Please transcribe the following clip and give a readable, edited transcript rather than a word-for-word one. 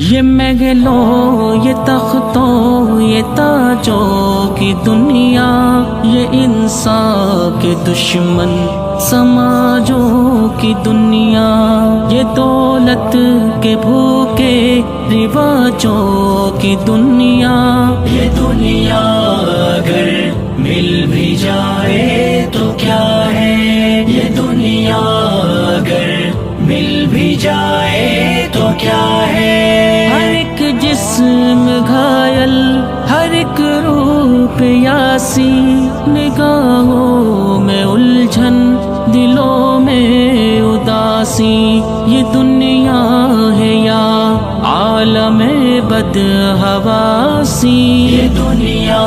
ये महलों ये तख्तों ये ताजों की दुनिया, ये इंसान के दुश्मन समाजों की दुनिया, ये दौलत के भूखे रिवाजों की दुनिया। ये दुनिया अगर मिल भी जाए तो क्या है, ये दुनिया अगर मिल भी जाए तो क्या है। हर एक जिस्म घायल, हर एक रूप यासी, निगाहों में उलझन, दिलों में उदासी। ये दुनिया है या आलम बदहवासी, ये दुनिया